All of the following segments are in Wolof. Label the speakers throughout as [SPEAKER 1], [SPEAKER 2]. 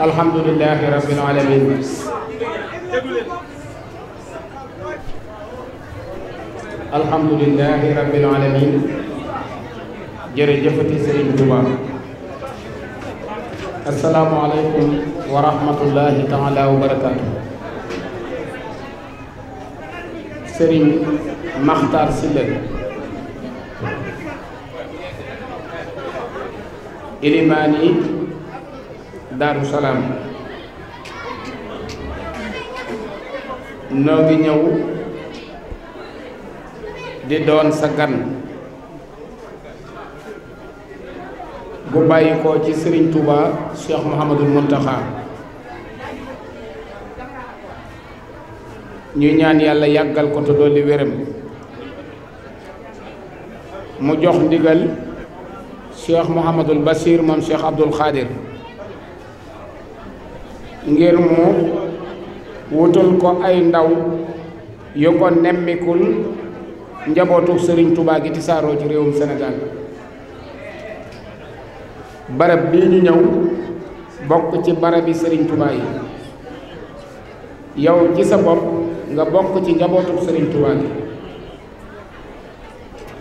[SPEAKER 1] alhamdulillahi rabbil alamin alhamdulillahi rabbil alamin jërëjëfati Sëriñ Tuuba assalaamu alaykum wa rahmatullahi taala wa barakaatu Sëriñ Maxtaar Sylla ilimaani Daaru Salaam noo ngi ñëw di doon sa gan bu bàyyi ko ci Sëriñ Tuuba Cheikh Mouhamadul Muntaxa ñuy ñaan yàlla yàggal ko te dolli wéram mu jox ndigal Cheikh Mouhamadul Bachir moom Cheikh Abdoul Khadir ngir mu wutal ko ay ndaw yu ko nemmikul njabootu Sëriñ Tuuba gi tisaaroo ci réewum Sénégal barab bii ñu ñëw bokk ci barabi Sëriñ Tuuba yi yow ci sa bopp nga bokk ci njabootu Sëriñ Tuuba gi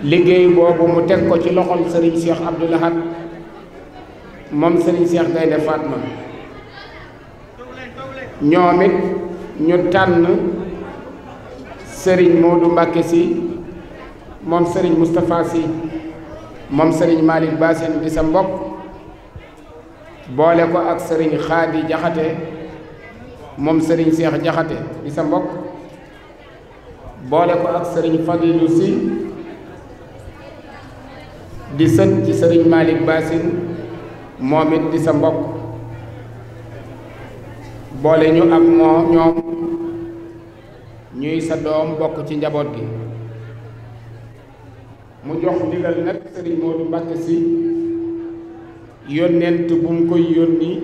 [SPEAKER 1] liggéey boobu mu teg ko ci loxol Sëriñ Cheikh Abdoul Ahad moom Sëriñ Cheikh Gaynde Fatma ñoom it ñu tànn Sëriñ Moodu Mbàkke si moom Sëriñ Moustapha si moom Sëriñ Malick Bassine di sa mbokk boole ko ak Sëriñ Xaadi Jaxate moom Sëriñ Cheikh Jaxate di sa mbokk boole ko ak Sëriñ Fadilu si di sët ci Sëriñ Malick Bassine moom it di sa mbokk boole ñu ak ñoom ñuy sa doom bokk ci njaboot gi mu jox ndigal nag Sëriñ Moodu Mbàkke si yónnent bu mu koy yónni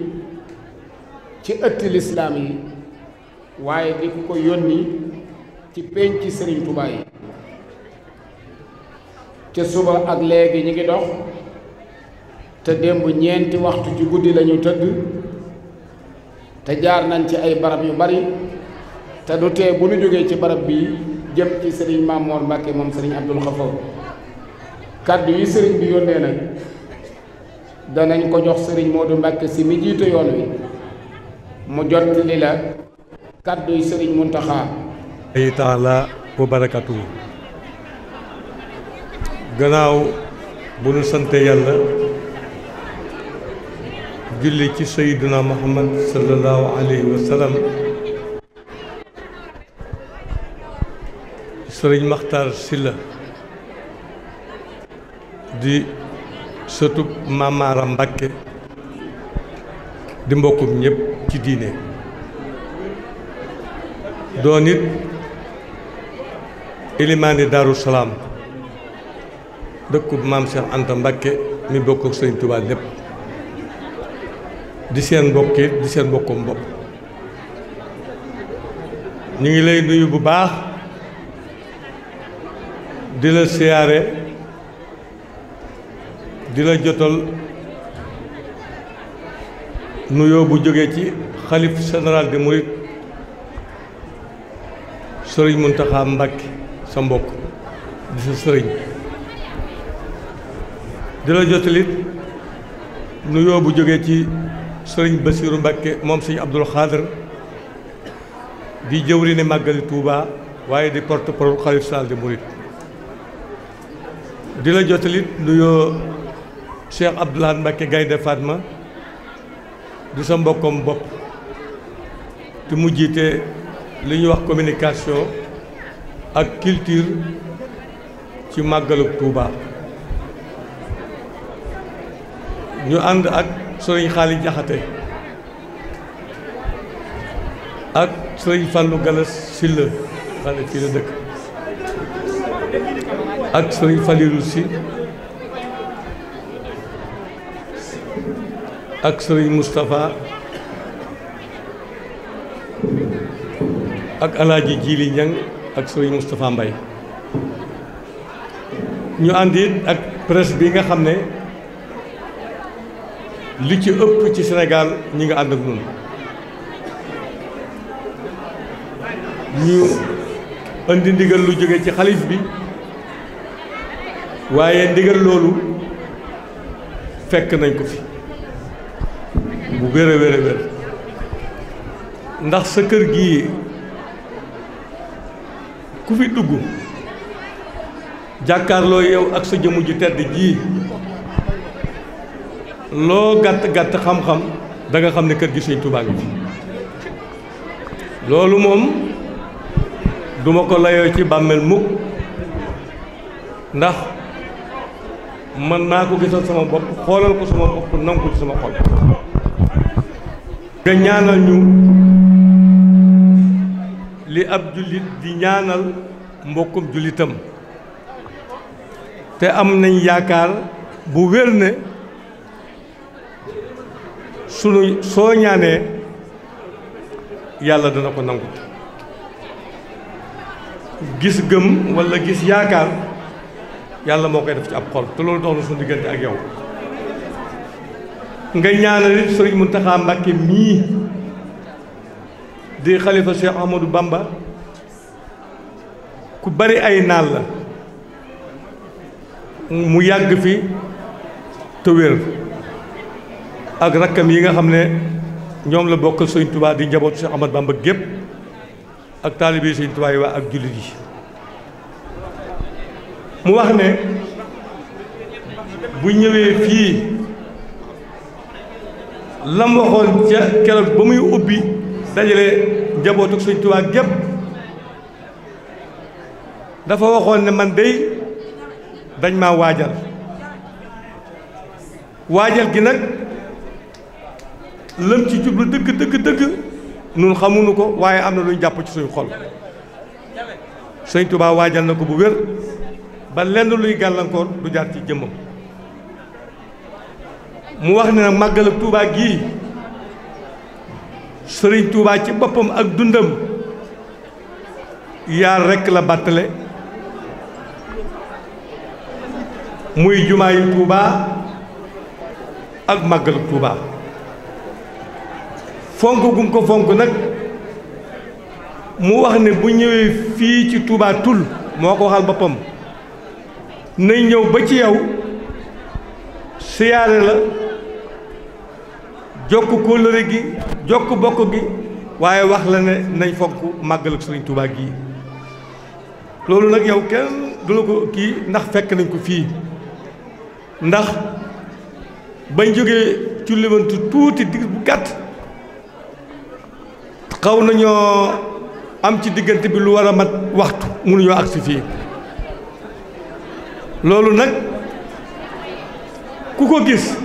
[SPEAKER 1] ci ëtt lislaam yi waaye di ko yónni ci pénc ci Sëriñ Tuuba yi ca suba ak léegi ñi ngi dox te démb ñeenti waxtu ci guddi lañu tëdd te jaar nañ ci ay barab yu bari te du tee bu nu jógee ci barab bii jëm ci Sëriñ Mamoor Mbàkke moom Sëriñ Abdul Xafoor kàddu yi sëriñ bi yónnee nag danañ ko jox sëriñ Modou Mbacke si mi jiite yoon wi mu jottali la kàddu yi sëriñ Muntaxa
[SPEAKER 2] ay taala wa barakatu. gannaaw bu nu sante yàlla julli ci sayyiduna Muhammad sallallahu alayhi wa sallam, sëriñ Maxtaar Silla di sëtub Mamara Mbàkke di mbokkum ñëpp ci diine, doon it ilimaani Daaru Salaam dëkkub maam Cheikh Anta Mbàkke mi bokk ak sëriñ Tuubaa lépp, di seen mbokk di seen mbokkum bopp. ñu ngi lay nuyu bu baax di la siyaare di la jotal nuyoo bu jógee ci xalif général des mourides sëriñ Muntaxa Mbàkke sa mbokk di sa sëriñ, di la jotalit nuyoo bu jógee ci sëriñ Basiiru Mbàkke moom sëriñ Abdul Xaadir di jëwriñu màggali Tuuba waaye di porte-parole xalif général des mourides, di la jotalit nuyoo Cheikh Abdoulaye Mbacke Gaynde Fatma di sa mbokkom bopp te mu jiite li ñuy wax communication ak culture ci màggalu Touba. ñu ànd ak sëriñ Xaali Jaxate ak sëriñ Fallou Galas Silla xale fii la dëkk ak sëriñ Falilou Si ak sëriñ Moustapha ak alaaji Jili Ñang ak sëriñ Moustapha Mbay. ñu ànd it ak presse bi nga xam ne li ci ëpp ci Sénégal ñi nga ànd ak ñun, ñu indi ndigal lu jóge ci xalif bi, waaye ndigal loolu fekk nañ ko fi bu wér a wér a wér, ndax sa kër gi ku fi dugg jàkkaarloo yow ak sa jëmm ji tedd ji, loo gàtt gàtt xam-xam da nga xam ne kër gi Sëñ Tuubaa ngi fi. loolu moom duma ko layoo ci bàmmeel mukk, ndax man naa ko gisal sama bopp, xoolal ko sama bopp, nangu ko ci sama xol. nga ñaanal ñu li ab jullit di ñaanal mbokkum jullitam, te am nañ yaakaar bu wér ne soo ñaanee yàlla dana ko nangu. gis gëm walla gis yaakaar yàlla moo koy def ci ab xol, te loolu dox na suñu diggante ak yow. nga ñaanal it sëriñ Muntaxa Mbàkke mii di xalifa Cheikh Ahmadou Bamba, ku bari ay naal la, mu yàgg fi te wér, ak rakkam yi nga xam ne ñoom la bokkal sëriñ Tuubaa di njabootu Cheikh Ahmadou Bamba gépp, ak taalibe yi sëriñ Tuubaa yi waa ak jullit yi. mu wax ne bu ñëwee fii lam waxoon ca keroog ba muy ubbi dajale njabootu Sëñ Tuubaa gépp, dafa waxoon ne man dey dañ maa waajal gi nag lëm ci jublu dëgg nun xamuñu ko, waaye am na luñ jàpp ci suñu xol. Sëñ Tuubaa waajal na ko bu wér ba lenn luy gàllankoor du jaar ci jëmmam. mu wax ne nag màggal Tuubaa gii sëriñ Tuubaa ci boppam ak dundam yaar rekk la bàttale, muy jumaa yi Tuubaa ak màggal Tuubaa. fonk gum ko fonk nag mu wax ne bu ñëwee fii ci Tuubaa tul moo ko waxal boppam nañ ñëw ba ci yow siyaare la jokk kóllëre gi jokk bokk gi waaye wax la ne nañ fonk màggal ak Sëriñ Tuubaa gi loolu nag yow kenn du la ko kii ndax fekk nañ ko fii ndax bañ jógee ci limantu tuuti digg bu gàtt xaw nañoo am ci diggante bi lu war a mat waxtu mënuñoo agsi fii loolu nag ku ko gis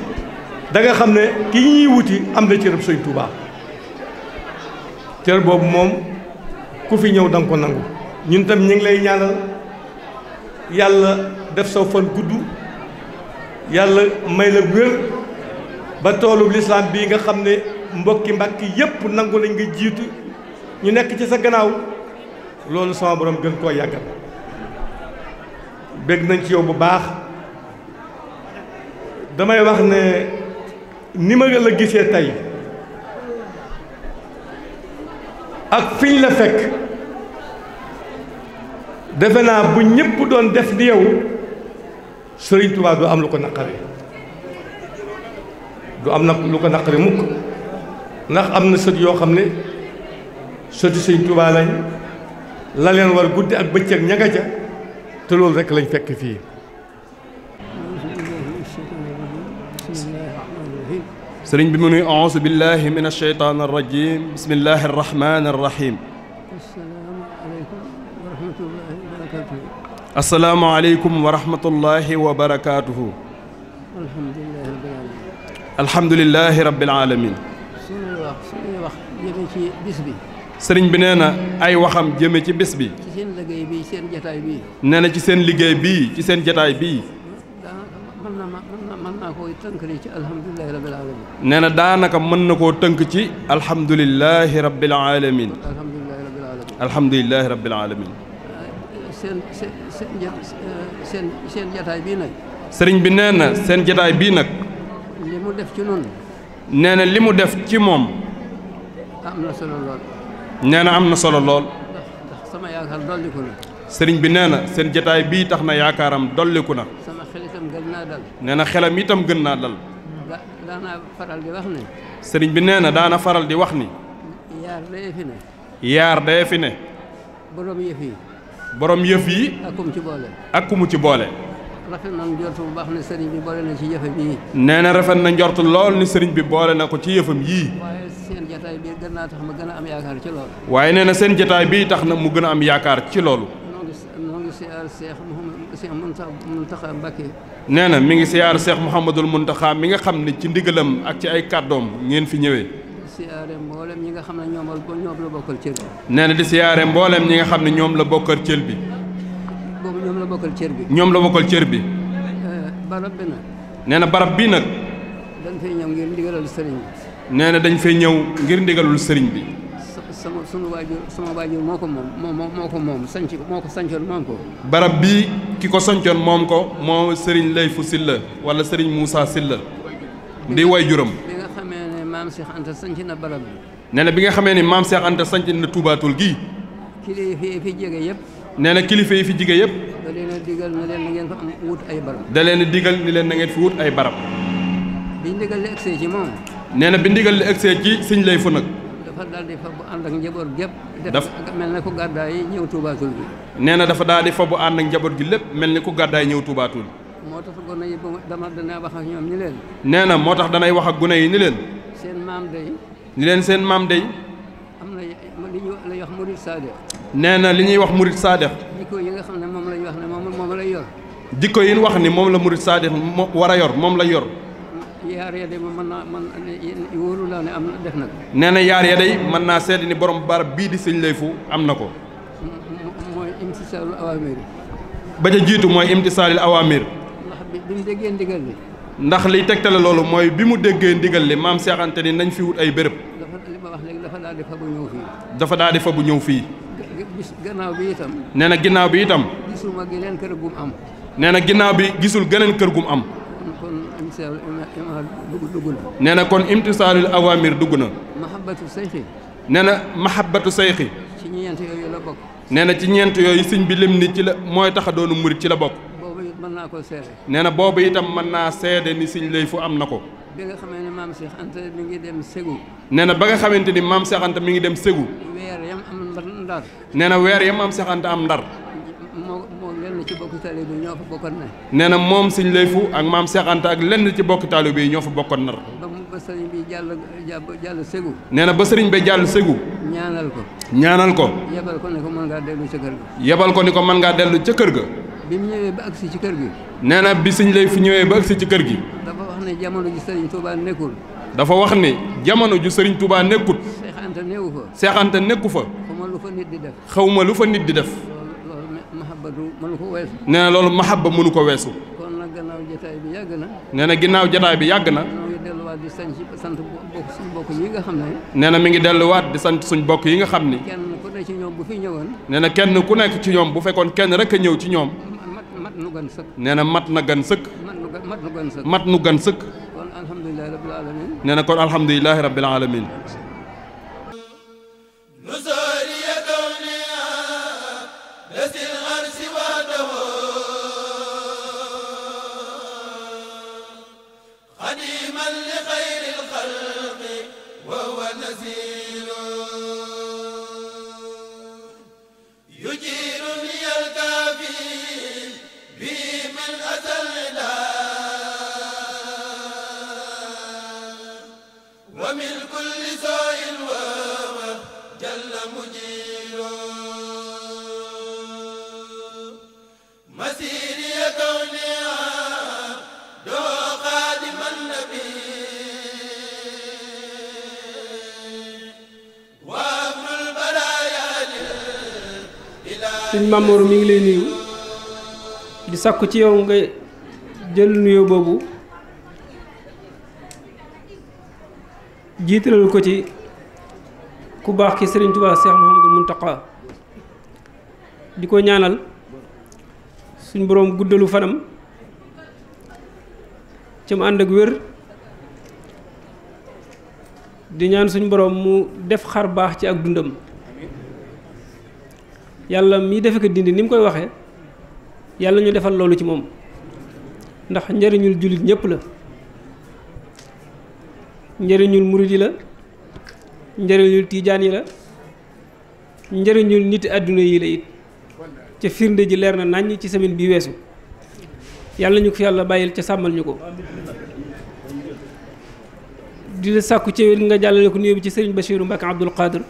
[SPEAKER 2] da nga xam ne ki ñuy wuti am na cërëb Sëñ Tuubaa cër boobu moom ku fi ñëw da nga ko nangu ñun tam ñu ngi lay ñaanal yàlla def saw fan gudd yàlla may la wér ba toolu lislaam bii nga xam ne mbokki mbàkki yépp nangu nañ nga jiitu ñu nekk ci sa gannaaw loolu sama borom gën koo yàggal bég nañ ci yow bu baax damay wax ne ni ma la gisee tey ak fiñ la fekk defe naa bu ñëpp doon def ni yow Sëriñ Tuubaa du am lu ko naqari du am nag lu ko naqari mukk ndax am na sët yoo xam ne sëti Sëriñ Tuubaa lañ la leen war guddi ak bëccëg ña nga ca te loolu rekk lañ fekk fii
[SPEAKER 3] sëriñ bi mu nuy a'uuzu billahi min ash-shaytaan ar-rajiim bismillahi ar-rahmaan ar-rahiim assalaamu aleykum wa rahmatullahi wa barakaatuhu alhamdulillahi rabbil aalamiin
[SPEAKER 4] suñuy wax jëme ci bis bi
[SPEAKER 3] sëriñ bi nee na ay waxam jëme ci bis bi
[SPEAKER 4] ci seen liggéey bi seen jataay bi
[SPEAKER 3] nee na ci seen liggéey bii ci seen jataay bii
[SPEAKER 4] mën naa koy tënk ci alhamdulilahi rabbil alamin
[SPEAKER 3] nee na daanaka mën na koo tënk ci alhamdulilahi rabbil alamin alhamdulilahi rabbil alamin
[SPEAKER 4] seen jataay bii nag
[SPEAKER 3] sëriñ bi nee na seen jataay bii nag
[SPEAKER 4] li mu def ci noonu
[SPEAKER 3] nee na li mu def ci moom
[SPEAKER 4] am na solo lool
[SPEAKER 3] nee na am na solo lool
[SPEAKER 4] ndax sama yaakaar dolliku na
[SPEAKER 3] sëriñ bi nee na seen jataay bii tax na yaakaaram dolliku na
[SPEAKER 4] sama xel itam gën naa dal
[SPEAKER 3] nee na xelam itam gën naa dal
[SPEAKER 4] daana faral di wax ne
[SPEAKER 3] sëriñ bi nee na daana faral di wax ni
[SPEAKER 4] yaar day fi ne
[SPEAKER 3] yaar day fi ne
[SPEAKER 4] borom yëf yi
[SPEAKER 3] borom yëf yi
[SPEAKER 4] ak kum ci boole
[SPEAKER 3] ak ku mu ci boole
[SPEAKER 4] rafet na njort bu baax ne sëriñ bi boole na ci yëfam yii
[SPEAKER 3] nee na rafet na njort lool ni sëriñ bi boole na ko ci yëfam yii
[SPEAKER 4] waaye seen jataay bi gën naa tax ma gën a am yaakaar ci loolu
[SPEAKER 3] waaye nee na seen jataay bii tax na mu gën a am yaakaar ci loolu
[SPEAKER 4] noo ngi siyaar Cheikh Mountakha Mbacké
[SPEAKER 3] nee na mi ngi siyaar Cheikh Mouhamadul Mountakha mi nga xam ne ci ndigalam ak ci ay kàddoom ngeen fi ñëwee
[SPEAKER 4] siyaare mboolem ñi nga xam ne ñoom la bokkal cër bi
[SPEAKER 3] nee na di siyaare mboolem ñi nga xam ne ñoom la bokkal cër bi
[SPEAKER 4] boobu ñoom la bokkal cër bi
[SPEAKER 3] ñoom la bokkal cër bi
[SPEAKER 4] barab bi nag
[SPEAKER 3] nee na barab bii nag
[SPEAKER 4] dañ fay ñëw ngir ndigalal sëriñ bi
[SPEAKER 3] nee na dañ fay ñëw ngir ndigalul sëriñ bi
[SPEAKER 4] sama waajur moo ko moom sanc moo ko sancoon moom ko
[SPEAKER 3] barab bii ki ko sancoon moom ko moo sëriñ Layfu Silla wala sëriñ Moussa Silla di way juram
[SPEAKER 4] bi nga xamee ne maam Cheikh Anta sanc na barab bi
[SPEAKER 3] nee na bi nga xamee ni maam Cheikh Anta sanc na Tuubaatul gii
[SPEAKER 4] kilifa yi fi jege yëpp
[SPEAKER 3] nee na kilifa yi fi jige yëpp
[SPEAKER 4] da leen a digal na leen na ngeen fa am wut ay barab
[SPEAKER 3] da leen a digal ni leen na ngeen fi wut ay barab
[SPEAKER 4] bi ndigal li egsee ci moom
[SPEAKER 3] nee na bi ndigal li egsee ci sëñ Layfu nag
[SPEAKER 4] dafa daal di fa bu ànd ak njaboot gépp def mel ne ko gàddaay yi ñëw Tuubaatul bi
[SPEAKER 3] nee na dafa daal di fa bu ànd ak njaboot gi lépp mel ni ku gàddaay ñëw Tuubaatul
[SPEAKER 4] moo tax gone yi dana wax ak ñoom ni leen
[SPEAKER 3] nee na moo tax danay wax ak gune yi ni leen
[SPEAKER 4] seen maam day
[SPEAKER 3] ni leen seen maam day
[SPEAKER 4] am na li ñu lay wax murid saadiq
[SPEAKER 3] nee na li ñuy wax murid saadiq
[SPEAKER 4] jikko yi nga xam ne moom la ñu wax ne moom lay yor
[SPEAKER 3] jikko yi ñu wax ni moom la murid saadiq war a yor moom la yor
[SPEAKER 4] yaar ya de mën naa wóoru naa ne am na def na ko
[SPEAKER 3] nee na yaar ya day mën naa seede ni borom barab bii di sëñ Layfu am na ko
[SPEAKER 4] mooy imtisaalul awaamir
[SPEAKER 3] ba ca jiitu mooy imtisaalil awaamir
[SPEAKER 4] ndax bi mu déggee ndigal li
[SPEAKER 3] ndax liy tegtale loolu mooy bi mu déggee ndigal li maam Cheikh Anta ni nañ fi wut ay béréb
[SPEAKER 4] dafa li ma wax léegi dafa daal di fa bu ñëw fii
[SPEAKER 3] dafa daal di fa bu ñëw fii
[SPEAKER 4] gannaaw bi itam
[SPEAKER 3] nee na ginnaaw bi itam
[SPEAKER 4] gisuma geneen kër gum am
[SPEAKER 3] nee na ginnaaw bi gisul geneen kër gum am
[SPEAKER 4] kon imtisaalul dugg na
[SPEAKER 3] nee na kon imtisaalul awaamir dugg na
[SPEAKER 4] mahabbatu sayxi
[SPEAKER 3] nee na mahabbatu sayxi
[SPEAKER 4] ci ñeent yooyu la bokk
[SPEAKER 3] nee na ci ñeent yooyu sëñ bi lim ni ci la mooy tax a doonu murit ci la bokk
[SPEAKER 4] boobu it mën naa koo seede.
[SPEAKER 3] nee na boobu itam mën naa seede ni sëñ Layfu am na ko.
[SPEAKER 4] bi nga xamee ne maam Cheikh Anta mi ngi dem Ségou.
[SPEAKER 3] nee na ba nga xamante ni maam Cheikh Anta mi ngi dem Ségou.
[SPEAKER 4] weer yam am Ndar.
[SPEAKER 3] nee na weer yam maam Cheikh Anta am Ndar.
[SPEAKER 4] moo lenn ci bokk taalibe bi ñoo fa bokkoon ne.
[SPEAKER 3] nee na moom sëñ Layfu ak maam Cheikh Anta ak lenn ci bokk taalibe yi ñoo fa bokkoon Ndar.
[SPEAKER 4] ba sëriñ bi jàll Ségou.
[SPEAKER 3] nee na ba sëriñ bi jàll Ségou.
[SPEAKER 4] ñaanal ko.
[SPEAKER 3] ñaanal ko.
[SPEAKER 4] yebal ko ne ko mën ngaa dellu ca kër ga.
[SPEAKER 3] yebal ko ni ko mën ngaa dellu ca kër ga.
[SPEAKER 4] bi mu ñëwee ba agsi ci kër gi.
[SPEAKER 3] nee na bi sëñ Layfu ñëwee ba agsi ci kër gi.
[SPEAKER 4] dafa wax ne jamono ji sëriñ Touba nekkul.
[SPEAKER 3] dafa wax ni jamono ju sëriñ Touba nekkut.
[SPEAKER 4] Cheikh Anta newu fa.
[SPEAKER 3] Cheikh Anta nekku fa.
[SPEAKER 4] xawma lu fa nit di def.
[SPEAKER 3] xawma lu fa nit di def.
[SPEAKER 4] loolu mahabbatu mënu ko weesu.
[SPEAKER 3] nee na loolu mahabba mënu ko weesu.
[SPEAKER 4] kon nag gannaaw jotaay bi yàgg na.
[SPEAKER 3] nee na ginnaaw jotaay bi yàgg na.
[SPEAKER 4] ñoo ngi delluwaat di sant bokk suñu bokk yi nga xam ne.
[SPEAKER 3] nee na mi ngi delluwaat di sant suñ bokk yi nga xam ni.
[SPEAKER 4] kenn ku ne ci ñoom bu fi ñëwoon.
[SPEAKER 3] nee na kenn ku nekk ci ñoom bu fekkoon kenn rek a ñëw ci ñoom.
[SPEAKER 4] mat nu gan sëkk.
[SPEAKER 3] nee na mat na gan sëkk.
[SPEAKER 4] mat nu gan sëkk.
[SPEAKER 3] mat nu gan sëkk.
[SPEAKER 4] kon alhamdulilah rabbil alamin.
[SPEAKER 3] nee na kon alhamdulilahi rabbil alamin.
[SPEAKER 5] sëñ Mamour mi ngi lay nuyu di sakku ci yow nga jël nuyoo boobu jiitalal ko ci ku baax ki Serigne Touba Cheikh Mouhamadul Mountakha di ko ñaanal suñ boroom guddalu fanam ci mu ànd ak wér di ñaan suñ boroom mu def xar baax ci ak dundam yàlla mii defe ko dindi ni mu koy waxee yàlla ñu defal loolu ci moom ndax njëriñul jullit ñëpp la njëriñul murid yi la njëriñul tiijaan yi la njëriñul nit àdduna yi la it ca firnde ji leer na naññ ci semaine bi weesu yàlla ñu ko fi yàlla bàyyil ca sàmmal ñu ko di la sàkku ci nga jàllale ko nuyoo bi ci sëriñ Bachiru Mbacke Abdoul Qadir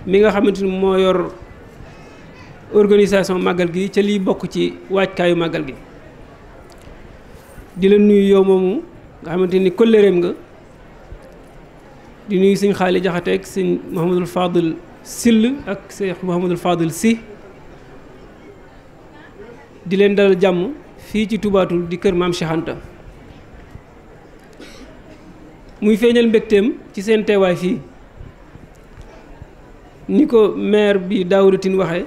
[SPEAKER 5] mi nga xamante ni moo yor organisation màggal gi ca liy bokk ci waajkaayu màggal gi di la nuyu yow moomu nga xamante ni kollereem nga di nuyu sëñ Xaali Jaxate ak sëñ Mouhamadul Fadil Sill ak sëñ Mouhamadul Fadil Si di leen dalal jàmm fii ci Toubatul di kër Maam Cheikh Anta muy feeñal mbégteem ci seen teewaay fii ni ko maire bi Daouda Tine waxee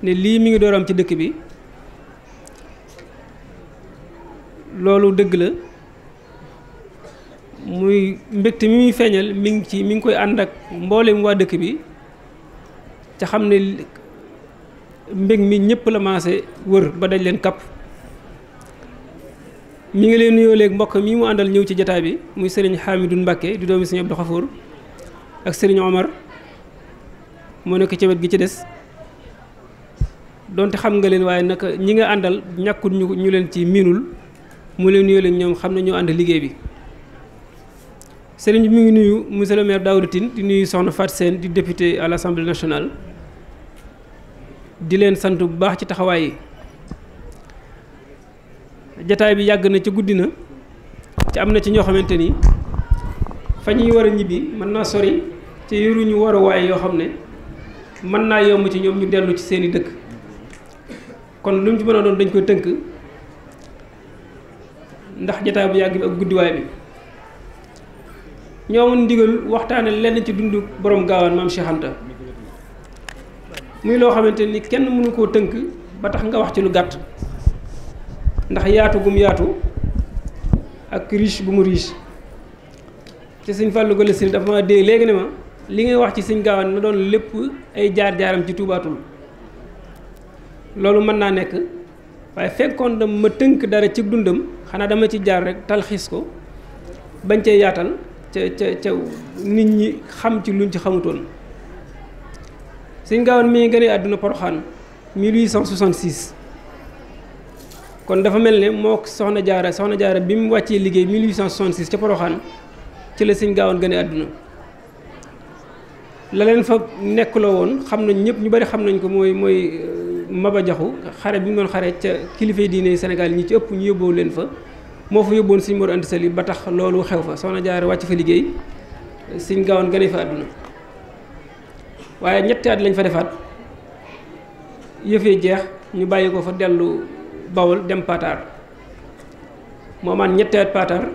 [SPEAKER 5] ne lii mi ngi door am ci dëkk bi loolu dëgg la muy mbégte mi muy feeñal mi ngi koy ànd ak mboolem waa dëkk bi ca xam ne mbég mi ñëpp la maase wër ba daj leen kapp mi ngi leen nuyoo léegi mbokk mi mu àndal ñëw ci jataay bi muy sëriñ Hamidou Mbacké di doomi sëriñ Abdou Khafour ak sëriñ Omar moo nekk ci wet gi ci des donte xam nga leen waaye naka ñi nga àndal ñàkkul ñu leen ci miinul mu leen nuyoo leen ñoom xam ne ñoo ànd liggéey bi sëriñ bi mi ngi nuyu monsieur le maire Daouda Tine di nuyu soxna Fatou Sène di député à l'Assemblée nationale di leen sant bu baax ci taxawaay yi jataay bi yàgg na ci guddi na ci am na ci ñoo xamante ni fa ñuy war a ñibbi mën naa sori ci yoruñu waruwaay yoo xam ne mën naa yomb ci ñoom ñu dellu ci seeni dëkk kon lu mu ci mën a doon dañ koy tënk ndax jataay bu yàgg bi ak guddiwaay bi ñoo amoon ndigal waxtaane lenn ci dundu borom gaawaan maam Cheikh Anta muy loo xamante ni kenn mënu koo tënk ba tax nga wax ci lu gàtt ndax yaatu gum yaatu ak riche gu mu riche ci sëñ Fallou Gole Sëriñ dafa ma dee léegi ne ma li ngay wax ci sëñ gaawaan na doon lépp ay jaar-jaaram ci tuubaatul loolu mën naa nekk waaye fekkoon da ma tënk dara ci dundam xanaa dama ci jaar rek talxiis ko bañ cee yaatal ca nit ñi xam ci luñ ci xamutoon. Sëñ Gaawaan mi ngi gënee àdduna Poroxaan 1866 kon dafa mel ne moo soxna jaara bi mu wàccee liggéey 1866 ca Poroxaan ci la Sëñ Gaawaan gënee àdduna. la leen fa nekk la woon xam nañ ñëpp ñu bari xam nañ ko mooy Maba Jaxu xare bi mu doon xare ca kilifa diine Sénégal ñi ci ëpp ñu yóbboo leen fa moo fa yóbboon Sëñ Mor Anta Sali ba tax loolu xew fa soxna jaara wàcc fa liggéey Sëñ Gaawaan gënee fa àdduna. waaye ñetti at lañ fa defaat yëfee jeex ñu bàyyi ko fa dellu Bawol dem Pataar moo amaat ñetti at Pataar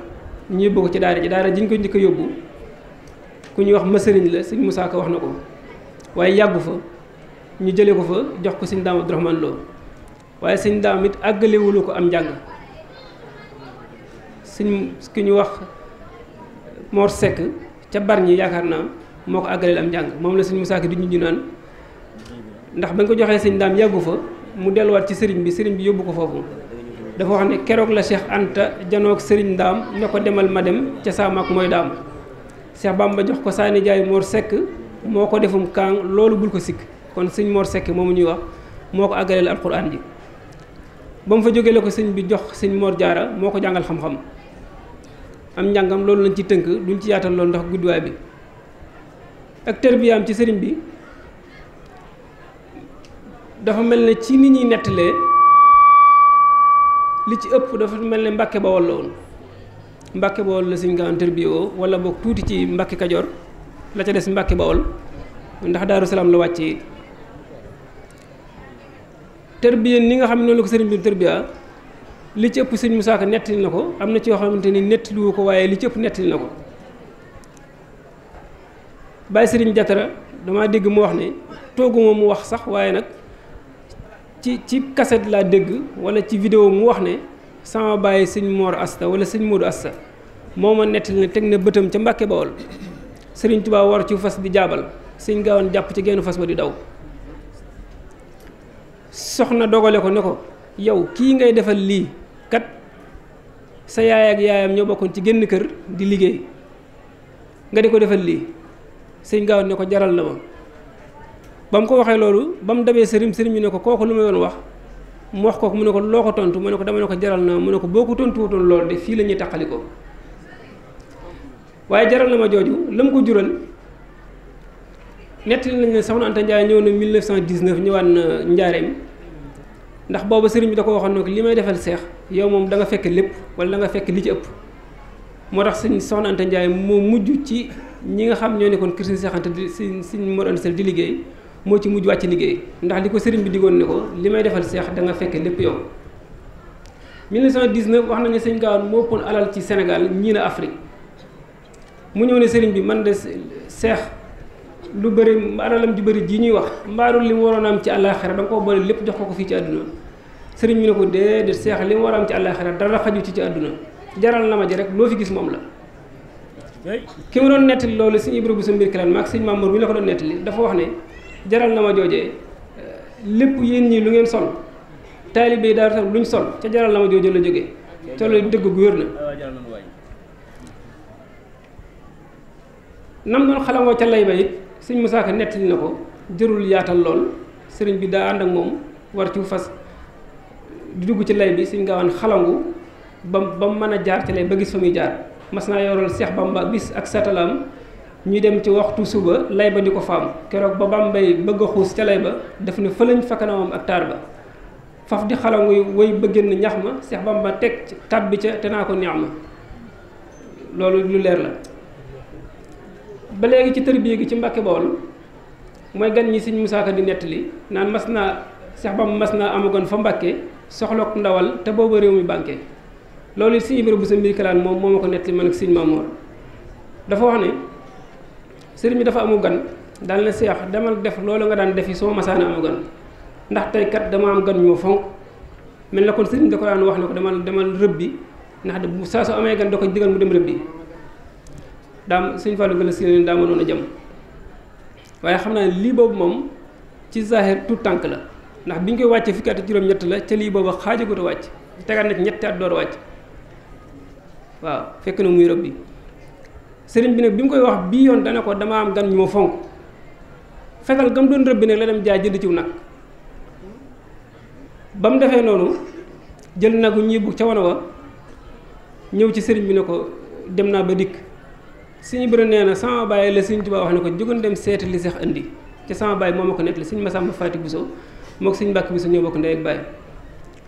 [SPEAKER 5] ñu yóbbu ko ci daara ji ñu ko njëkk a yóbbu ku ñuy wax masëriñ la sëñ Musaa Ka wax na ko waaye yàggu fa ñu jëlee ko fa jox ko sëñ Daam Abdourahmane Lo waaye sëñ Daam it àggalewulu ko am njàng sëñ ki ñu wax Mor Seck ca Barñi yaakaar naa moo ko àggaleel am njàng moom la sëñ Musaa Ka di ñu naan ndax bañ ko joxee sëñ Daam yàggu fa mu delluwaat ci sëriñ bi yóbbu ko foofu dafa wax ne keroog la Cheikh Anta janoog sëriñ Daam ne ko demal ma dem ca saamaak mooy daam Cheikh Bamba jox ko saani jaay Mor Seck moo ko defum kaang loolu bul ko sikk kon sëñ Mor Seck moomu ñuy wax moo ko àggaleel alxuraan ji ba mu fa jógee la ko sëñ bi jox sëñ Mor Jaara moo ko jàngal xam-xam am njàngam loolu lañ ci tënk duñ ci yaatal loolu ndax guddiwaay bi ak tërbiyaam ci sëriñ bi dafa mel ne ci nit ñuy nettalee li ci ëpp dafa mel ne Mbàkke Bawol la woon Mbàkke Bawol la Sëñ Gaawaan tërbiyoo wala boog tuuti ci Mbàkke Kajoor la ca des Mbàkke Bawol ndax Daaru Salaam la wàccee tërbiya ni nga xam ne noonu la ko sëriñ bi tërbiya li ci ëpp sëñ Musaa Ka nettali na ko am na ci yoo xamante ni nettaliwu ko waaye li ci ëpp nettali na ko Baye Sëriñ Jatara damaa dégg mu wax ne tooguma mu wax sax waaye nag ci cassette laa dégg wala ci vidéo mu wax ne sama bàyyi sëñ Mor Asta wala sëñ Modou Asta moo ma nettali ne teg na bëtam ca Mbàkke Bawol Sëriñ Tuubaa war ci fas di jaabal Sëñ Gaawaan jàpp ci genn fas ba di daw soxna dogale ko ne ko yow kii ngay defal lii kat sa yaay ak yaayam ñoo bokkoon ci génn kër di liggéey nga di ko defal lii Sëñ Gaawaan ne ko jaral na ma ba mu ko waxee loolu ba mu dabee sëriñ bi ne ko kooku lu ma doon wax mu wax kooku mu ne ko loo ko tontu mu ne ko dama ne ko jaral na mu ne ko boo ko tontuwutoon loolu de fii la ñuy taqali ko waaye jaral na ma jooju la mu ko jural nettali nañ ne Soxna Anta Ndiaye ñëw na 1919 ñëwaat na Njaareem ndax booba sëriñ bi da ko waxoon ne ko li may defal seex yow moom da nga fekk lépp wala da nga fekk li ci ëpp moo tax Soxna Anta Ndiaye moo mujj ci ñi nga xam ñoo nekkoon kër Sëriñ Seex Anta di Sëriñ Mor Anta Sali di liggéey moo ci mujj wàcc liggéey ndax li ko sëriñ bi digoon ne ko li may defal seex da nga fekk lépp yow 1919 wax nañu Sëñ Gaawaan moo ëppoon alal ci Sénégal ñii na Afrique mu ñëw ne sëriñ bi man de seex lu bëri alalam ju bëri ji ñuy wax mbaaru li mu waroon am ci àllaaxira da nga koo boole lépp jox ko fii ci àdduna sëriñ bi ne ko déedéet seex li mu war a am ci àllaaxira dara xaju ci àdduna jaral na ma ji rek loo fi gis moom la ki mu doon nettali loolu Sëñ Ibra Buso mbir kilaan maag Sëñ Mamour mi la ko doon nettali dafa wax ne jaral na ma joojee lépp yéen ñii lu ngeen sol taalibe yi daal sax luñ sol ca jaral na ma joojee la jógee ca loolu dëgg gu wér na nam doon xalangoo ca lay ba it Sëñ Musaa Ka nettali na ko jërul yaatal lool sëriñ bi daa ànd ak moom war ci fas di dugg ci lay bi Sëñ Gaawaan xalangu ba mën a jaar ci lay ba gis fa muy jaar mas naa yoral Seex Bamba bis ak satalaam ñu dem ci waxtu suba lay ba di ko faam keroog ba Bambay bëgg a xuus ca lay ba daf ne fëlañ fa kanamam ak taar ba faf di xalangu woy ba génn ñax ma Seex Bamba teg tàbbi ca te naa ko neex ma loolu lu leer la ba léegi ci tërbiye gi ci Mbàkke Bawol mooy gan ñi Sëñ Musaa Ka di nettali naan mas naa Seex Bamba mas naa amagoon fa Mbàkke soxlook ndawal te booba réew mi banque loolu Sëñ Ibra Buso mbir kalaan moom moo ma ko nettali man ak Sëñ Maamoor dafa wax ne sëriñ bi dafa amu gan daal na seex demal def loolu nga daan defi soo masaana amu gan ndax tey kat dama am gan ñoo fonk mel na kon sëriñ da ko daan wax ne ko demal rëb bi ndax bu saa su amee gan da ko digal mu dem rëb bi daam Sëñ Fallu gën a si daa mënoon a jëm waaye xam naa ne lii boobu moom ci zahir tout tànk la ndax biñ koy wàccee fukki at ak juróom-ñett la ca lii booba xaajagut a wàcc tegaat na ci ñetti at door a wàcc waaw fekk na muy rëbb bi sëriñ bi nag bi mu koy wax bii yoon dana ko dama am gan ñu ma fonk fetal gam doon rëbb bi nag la dem jaay jënd ciw nag ba mu defee noonu jël nagu ñibu ca wana wa ñëw ci sëriñ bi ne ko dem naa ba dikk suñu bëri nee na sama baay la Sëriñ Tuubaa wax ne ko jógoon dem seeti li seex indi ca sama baay moo ma ko nettali Sëriñ Masamba Faati Buso moo ko Sëriñ Mbàkke Buso ñoo bokk ndey ak baay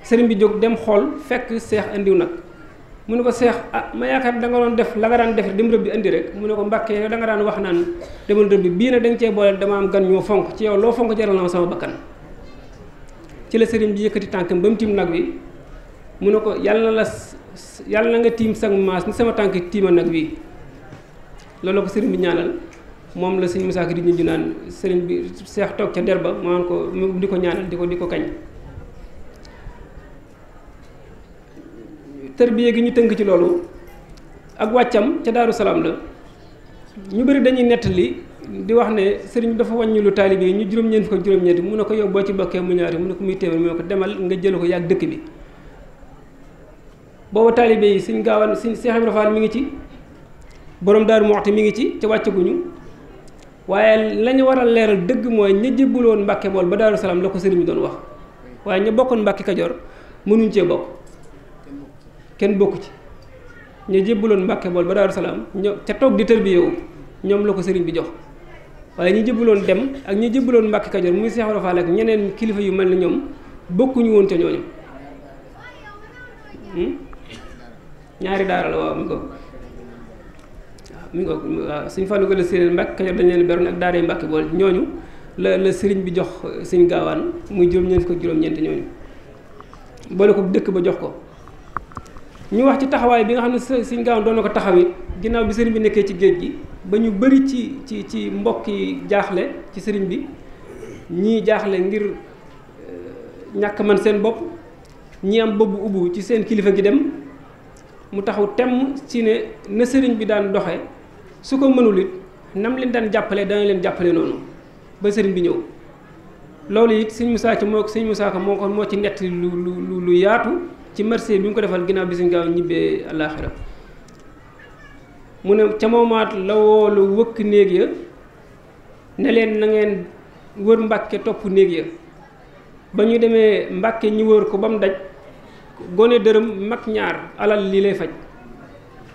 [SPEAKER 5] sëriñ bi jóg dem xool fekk seex indiw nag mu ne ko seex ma yaakaar da nga doon def la nga daan def dem rëbb bi indi rek mu ne ko Mbàkke da nga daan wax naan demal rëbb bi bii nag da nga cee boole dama am gan ñoo fonk ci yow loo fonk jaral na ma sama bakkan ci la sëriñ bi yëkkati tànkam ba mu tiim nag wi mu ne ko yàlla na nga tiim sag maas ni sama tànk tiima nag wi loolu ko sëriñ bi ñaanal moom la sëñ Musaa Ka di ñu naan sëriñ bi seex toog ca der ba moo ko di ko ñaanal di ko kañ tërbiye gi ñu tënk ci loolu ak wàccam ca Daaru Salaam la ñu bëri dañuy nettali di wax ne sëriñ bi dafa wàññi lu taalibe yi ñu juróom-ñeent ko juróom-ñeenti mu ne ko yow boo ci bokkee mu ñaari mu ne ko muy téeméer mu ne ko demal nga jël ko yàgg dëkk bi booba taalibe yi Sëñ Gaawaan Sëñ Seex Ibra Faal mi ngi ci borom Daaru Muxti mi ngi ci ca wàccaguñu waaye la ñu war a leeral dëgg mooy ña jébbuloon Mbàkke Bool ba Daaru Salaam la ko sëriñ bi doon wax waaye ña bokkoon Mbàkke Kajoor mënuñ cee bokk kenn bokku ci ña jébbuloon Mbàkke Bool ba Daaru Salaam ca toog di tërbiyewu ñoom la ko sëriñ bi jox waaye ñi jébbuloon dem ak ñi jébbuloon Mbàkke Kajoor muy Seex Ibra Faal ak ñeneen kilifa yu mel ne ñoom bokkuñu woon ca ñooñu ñaari daara la waaw mi ngo waaw suñ Fallu la séeréer Mbàkke Kajoor dañ leen beroon ak daara yi Mbàkke Bool ñooñu la sëriñ bi jox Sëñ Gaawaan muy juróom-ñeent ko juróom-ñeent ñooñu boole ko dëkk ba jox ko ñu wax ci taxawaay bi nga xam ne Sëñ Gaawaan doon na ko taxawit ginnaaw bi sëriñ bi nekkee ci géej gi ba ñu bëri ci mbokk yi jaaxle ci sëriñ bi ñii jaaxle ngir ñàkk man seen bopp ñi am bëbb ubbu ci seen kilifa gi dem mu taxaw temm ci ne na sëriñ bi daan doxe su ko mënul it nam leen daan jàppale dana leen jàppale noonu ba sëriñ bi ñëw loolu it sëñ Musaa Ka moo ci nett lu yaatu ci marché bi mu ko defal ginnaaw bi Sëñ Gaawaan ñibbee àllaaxira mu ne ca moomaat la woolu wëkk néeg ya ne leen na ngeen wër Mbàkke topp néeg ya ba ñu demee Mbàkke ñu wër ko ba mu daj gone dërëm mag ñaar alal lii lay faj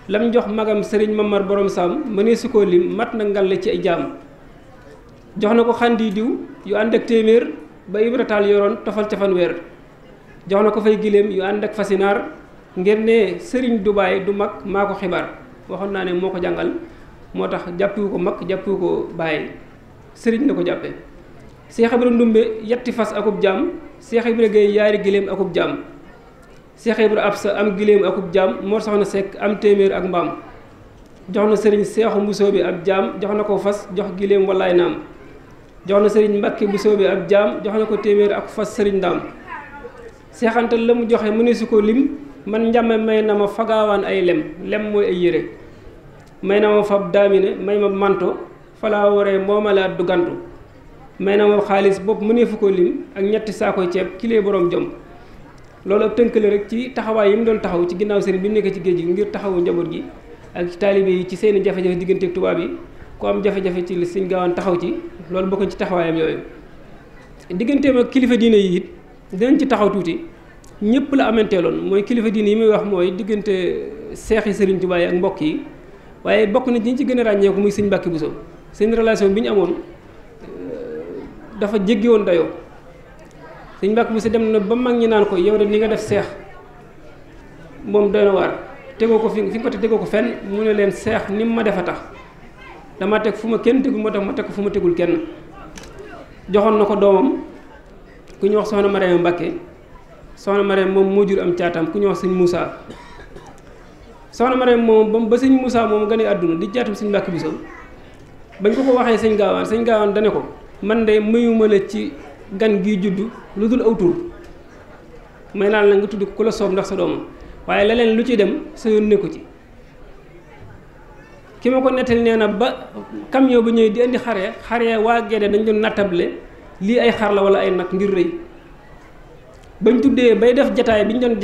[SPEAKER 5] lam jox magam sëriñ Mamar borom Sam mënee su ko lim mat na ngal ci ay jaam jox na ko xandi diw yu ànd ak téeméer ba Ibra Taal yoroon tofal ca fanweer jox na ko fay giléem yu ànd ak fasinaar ngir ne sëriñ Dubaay du mag maa ko xibaar waxoon naa ne moo ko jàngal moo tax jàppiwu ko mag jàppiwu ko bàyyi sëriñ la ko jàppe Seex Ibra Ndumbe yetti fas akub jaam Seex Ibra Géey yaari giléem akub jaam Seex Ibra Absa am giléem akub jaam Mor Soxna Sekk am téeméer ak mbaam jox na sëriñ Seexu Mbusoo bi ab jaam jox na ko fas jox giléem wallaay naam jox na sëriñ Mbàkke Mbusoo bi ab jaam jox na ko téeméer ak fas sëriñ ndaam seexantal la mu joxe mëne su ko lim man njàmme may na ma fagaawaan ay lem mooy ay yére may na ma fab daamine may ma manto falaa waree moomalaat du gantu may na ma xaalis bopp mënee fu ko lim ak ñetti saakoy ceeb kilee boroom jom loolu ab tënk la rek ci taxawaay yi mu doon taxaw ci ginnaaw sëriñ bi mu nekk ci géej gi ngir taxawu njaboot gi ak taalibe yi ci seeni jafe-jafe diggante ak tubaab yi ku am jafe-jafe ci Sëñ Gaawaan taxaw ci loolu bokkoon ci taxawaayam yooyu digganteem ak kilifa diine yi it dinañ ci taxaw tuuti ñëpp la amanteeloon mooy kilifa diine yi muy wax mooy diggante seexi sëriñ Tuubaa yi ak mbokk yi waaye bokk na ñi ci gën a ràññeeku muy Sëñ Mbàkke Buso seen relation bi ñu amoon dafa jéggi woon dayoo Sëñ Mbàkke Buso dem na ba mag ñi naan ko yow de ni nga def seex moom doy na waar tegoo ko fi nga ko tegoo ko fenn mu ne leen seex ni mu ma def a tax dama teg fu ma kenn tegul moo tax ma teg ko fu ma tegul kenn joxoon na ko doomam ku ñu wax soxna Mariama Mbàkke soxna Mariama moom moo jur am caatam ku ñu wax Sëñ Muusaa soxna Mariama moom ba Sëñ Muusaa moom gane àdduna di jaatum Sëñ Mbàkke Buso bañ ko waxee Sëñ Gaawaan dane ko man de mayuma la ci gan gi juddu lu dul aw tur may naan la nga tudd ku la soob ndax sa doomam waaye leneen lu ci dem sa yoon nekku ci ki ma ko nettali nee na ba camion ba ñëwee di indi xare waa Gédé dañ doon nattable lii ay xar la wala ay nag ngir rëy bañ tuddee bay def jataay bi ñu doon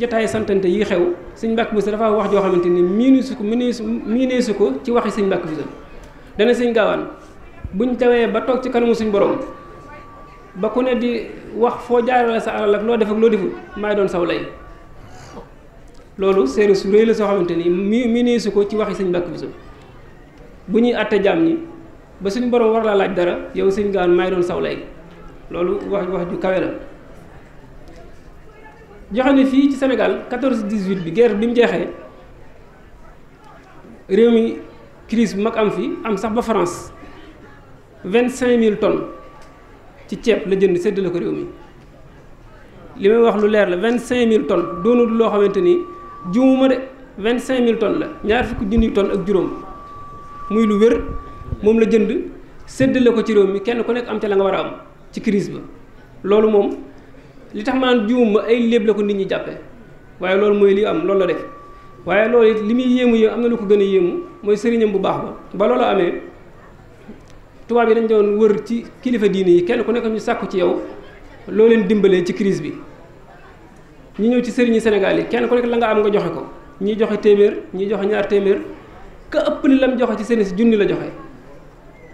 [SPEAKER 5] jataay santante yi xew sëñ Mbàkke Buso dafa wax joo xamante ni miineesu ko ci waxi sëñ Mbàkke Buso dana sëñ Gaawaan buñ tawee ba toog ci kanamu suñ borom ba ku ne di wax foo jaarale sa alal ak loo def ak loo deful maay doon saw lay loolu seere su rëy la soo xamante ni miineesu ko ci waxi sëñ Mbàkke Buso bu ñuy àtte jaam ñi ba suñ borom war laa laaj dara yow sëñ Gaawaan maay doon saw lay loolu wax ju kawe la joxe ne fii ci Sénégal 14-18 bi guerre bi mu jeexee réew mi crise bu mag am fi am sax ba France 25 000 tonnes ci ceeb la jënd séddale ko réew mi li may wax lu leer la 25 000 tonnes doonul loo xamante ni juumuma de 25 000 tonnes la ñaar fukki junniy tonnes ak juróom muy lu wér moom la jënd séddale ko ci réew mi kenn ku nekk am ca la nga war a am ci crise ba loolu moom li tax maan juumuma ay léeb la ko nit ñi jàppe waaye loolu mooy li am loolu la def waaye loolu it li muy yéemu am na lu ko gën a yéemu mooy sëriñam bu baax ba loolu amee tubaab yi dañ doon wër ci kilifa diine yi kenn ku nekk ñu sàkku ci yow loo leen dimbalee ci crise bi ñu ñëw ci sëriñi Sénégal yi kenn ku nekk la nga am nga joxe ko ñii joxe téeméer ñii joxe ñaar téeméer ka ëpp li lam joxe ci sëriñ si junni la joxe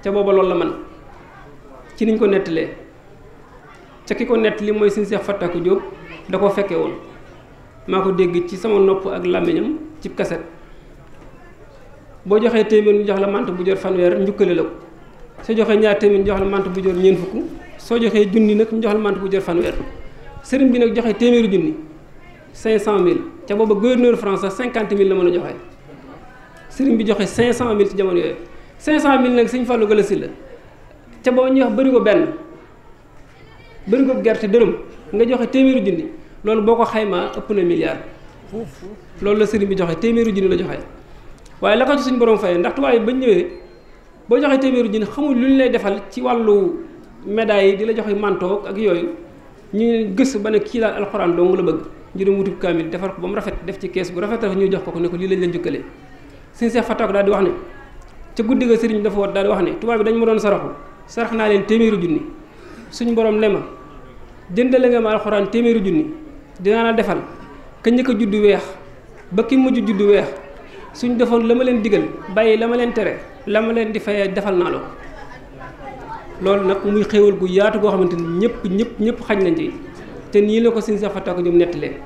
[SPEAKER 5] ca booba loolu la man ci niñ ko nettalee ca ki ko nettali mooy sëriñ Seex Fattaku Jóob da koo fekke woon maa ko dégg ci sama nopp ak làmmiñam ci kaset boo joxee téeméer ñu jox la mant bu jot fanweer njukkale la ko soo joxee ñaar téeméer ñu jox la mant bu jot ñeent fukk soo joxee junni nag ñu jox la mant bu jot fanweer sëriñ bi nag joxe téeméeri junni 500 000 ca booba gouverneur France sax 50 000 la mën a joxe sëriñ bi joxe 500 000 ci jamono yooyu 500 000 nag sëñ Fallou Galass la ca booba ñuy wax bërigo benn bërigo gerte dërëm nga joxe téeméeri junni loolu boo ko xaymaa ëpp na milliard loolu la sëriñ bi joxe téeméeri junni la joxe waaye la ko ci suñu borom fayee ndax tubaab yi bañ ñëwee boo joxee téeméeri junni xamul lu ñu lay defal ci wàllu médaille yi di la joxe manteau ak yooyu ñu gës ba ne kii daal alxuraan dong la bëgg ñu dem wutub kaamil defar ko ba mu rafet def ci kees gu rafet ñu jox ko ne ko lii lañ leen jukkalee sëñ Seex Fattaku daal di wax ne ca guddi ga sëriñ bi dafa woot daal di wax ne tubaab bi dañ ma doon sarax naa leen téeméeri junni suñu borom ne ma jëndale nga ma alxuraan téeméeri junni dinaa la defal ka njëkk a juddu weex ba ki mujj juddu weex suñ defoon la ma leen digal bàyyi la ma leen tere la ma leen di fayee defal naa la ko loolu nag muy xéewal gu yaatu goo xamante ni ñëpp xaj nañ ci te nii la ko sëñ Seex Fattaku Jóob nettalee